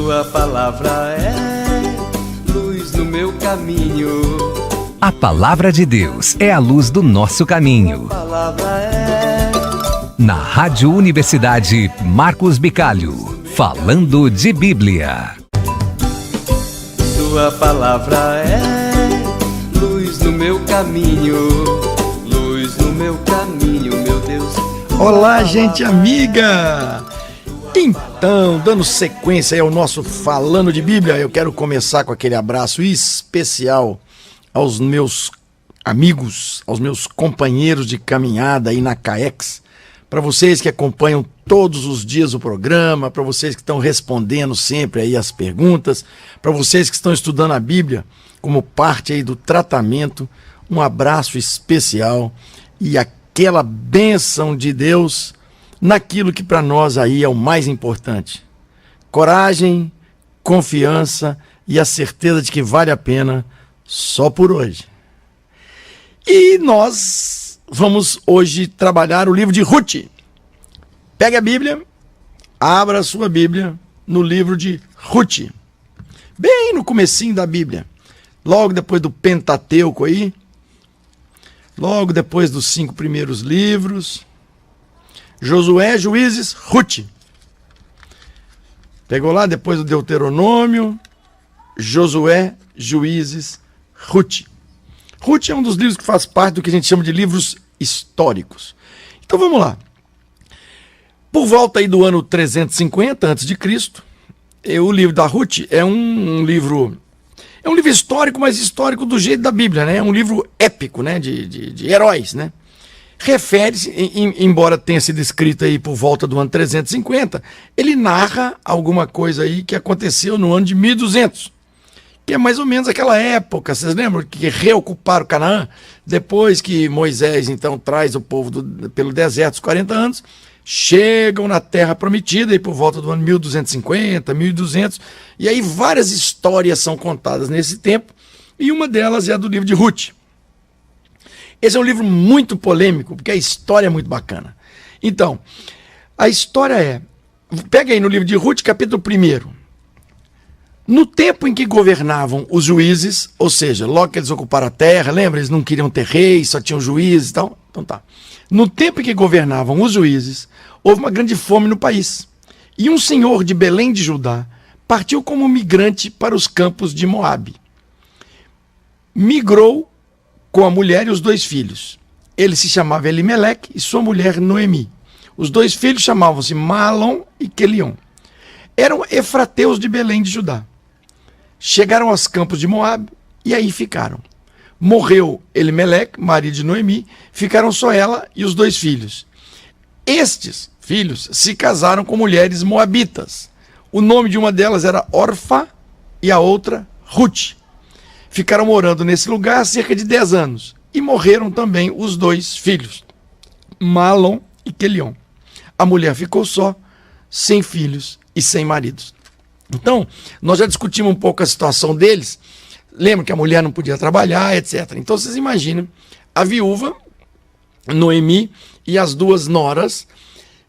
Tua palavra é luz no meu caminho. A palavra de Deus é a luz do nosso caminho. Tua palavra é... Na Rádio Universidade Marcos Bicalho, falando de Bíblia. Tua palavra é luz no meu caminho. Luz no meu caminho, meu Deus. Olá, gente amiga! Então, dando sequência aí ao nosso Falando de Bíblia, eu quero começar com aquele abraço especial aos meus amigos, aos meus companheiros de caminhada aí na CAEX, para vocês que acompanham todos os dias o programa, para vocês que estão respondendo sempre aí as perguntas, para vocês que estão estudando a Bíblia como parte aí do tratamento, um abraço especial e aquela bênção de Deus naquilo que para nós aí é o mais importante. Coragem, confiança e a certeza de que vale a pena só por hoje. E nós vamos hoje trabalhar o livro de Ruth. Pegue a Bíblia, abra a sua Bíblia no livro de Ruth. Bem no comecinho da Bíblia. Logo depois do Pentateuco aí. Logo depois dos 5 primeiros livros. Josué, Juízes, Ruth. Pegou lá depois do Deuteronômio, Josué, Juízes, Ruth. Ruth é um dos livros que faz parte do que a gente chama de livros históricos. Então vamos lá. Por volta aí do ano 350 a.C., o livro da Ruth é um livro histórico, mas histórico do jeito da Bíblia, né? É um livro épico, né? De heróis, né? Refere-se, embora tenha sido escrito aí por volta do ano 350, ele narra alguma coisa aí que aconteceu no ano de 1200, que é mais ou menos aquela época, vocês lembram que reocuparam Canaã, depois que Moisés então traz o povo pelo deserto os 40 anos, chegam na Terra Prometida aí por volta do ano 1250, 1200, e aí várias histórias são contadas nesse tempo, e uma delas é a do livro de Ruth. Esse é um livro muito polêmico, porque a história é muito bacana. Então, a história é... Pega aí no livro de Ruth, capítulo 1. No tempo em que governavam os juízes, ou seja, logo que eles ocuparam a terra, lembra? Eles não queriam ter reis, só tinham juízes e tal. Então tá. No tempo em que governavam os juízes, houve uma grande fome no país. E um senhor de Belém de Judá partiu como migrante para os campos de Moabe. Migrou com a mulher e os 2 filhos. Ele se chamava Elimeleque e sua mulher Noemi. Os 2 filhos chamavam-se Mahlon e Quelion. Eram efrateus de Belém de Judá. Chegaram aos campos de Moabe e aí ficaram. Morreu Elimeleque, marido de Noemi, ficaram só ela e os 2 filhos. Estes filhos se casaram com mulheres moabitas. O nome de uma delas era Orfa e a outra Ruth. Ficaram morando nesse lugar há cerca de 10 anos. E morreram também os 2 filhos, Mahlon e Quelion. A mulher ficou só, sem filhos e sem maridos. Então, nós já discutimos um pouco a situação deles. Lembra que a mulher não podia trabalhar, etc. Então, vocês imaginam a viúva, Noemi, e as 2 noras,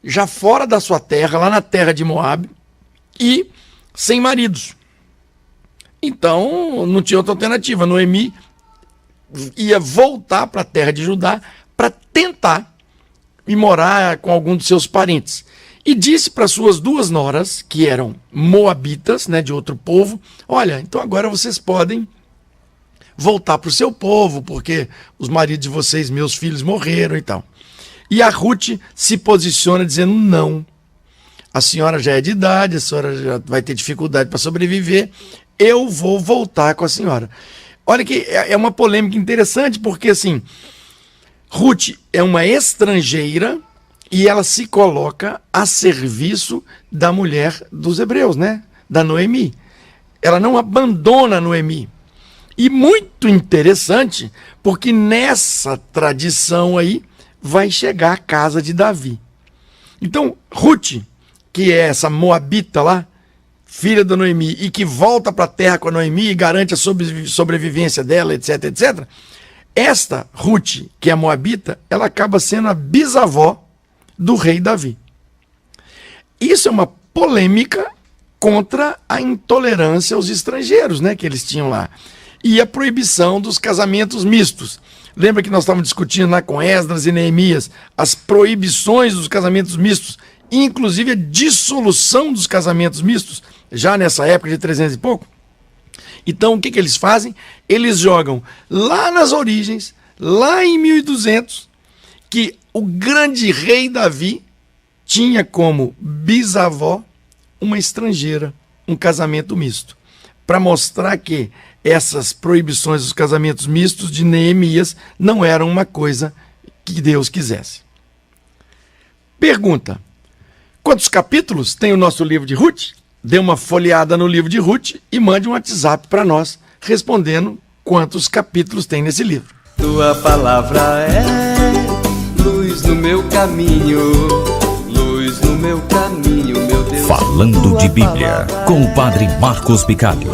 já fora da sua terra, lá na terra de Moabe, e sem maridos. Então, não tinha outra alternativa. Noemi ia voltar para a terra de Judá para tentar ir morar com algum dos seus parentes. E disse para suas 2 noras, que eram moabitas, né, de outro povo, olha, então agora vocês podem voltar para o seu povo, porque os maridos de vocês, meus filhos, morreram e tal. E a Ruth se posiciona dizendo, não, a senhora já é de idade, a senhora já vai ter dificuldade para sobreviver, eu vou voltar com a senhora. Olha que é uma polêmica interessante, porque assim, Ruth é uma estrangeira e ela se coloca a serviço da mulher dos hebreus, né? Da Noemi. Ela não abandona Noemi. E muito interessante, porque nessa tradição aí vai chegar a casa de Davi. Então, Ruth, que é essa moabita lá, filha da Noemi, e que volta para a terra com a Noemi e garante a sobrevivência dela, etc, etc. Esta Ruth, que é moabita, ela acaba sendo a bisavó do rei Davi. Isso é uma polêmica contra a intolerância aos estrangeiros, né, que eles tinham lá. E a proibição dos casamentos mistos. Lembra que nós estávamos discutindo lá com Esdras e Neemias as proibições dos casamentos mistos, inclusive a dissolução dos casamentos mistos, já nessa época de 300 e pouco? Então o que eles fazem? Eles jogam lá nas origens, lá em 1200, que o grande rei Davi tinha como bisavó uma estrangeira, um casamento misto, para mostrar que essas proibições dos casamentos mistos de Neemias não eram uma coisa que Deus quisesse. Pergunta: quantos capítulos tem o nosso livro de Ruth? Dê uma folheada no livro de Ruth e mande um WhatsApp para nós, respondendo quantos capítulos tem nesse livro. Tua palavra é luz no meu caminho, luz no meu caminho, meu Deus. Falando de Bíblia, com o Padre Marcos Bicalho.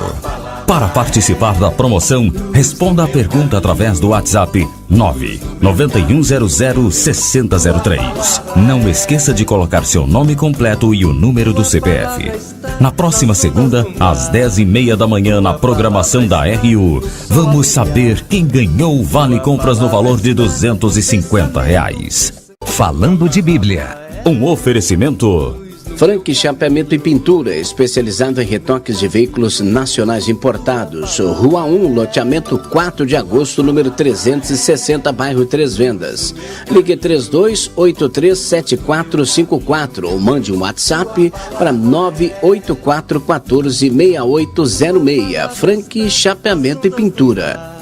Para participar da promoção, responda a pergunta através do WhatsApp 991006003. Não esqueça de colocar seu nome completo e o número do CPF. Na próxima segunda, às 10h30 da manhã, na programação da RU, vamos saber quem ganhou o Vale Compras no valor de R$250. Falando de Bíblia. Um oferecimento... Frank Chapeamento e Pintura, especializado em retoques de veículos nacionais importados. Rua 1, loteamento 4 de agosto, número 360, bairro Três Vendas. Ligue 32837454 ou mande um WhatsApp para 984146806. Frank Chapeamento e Pintura.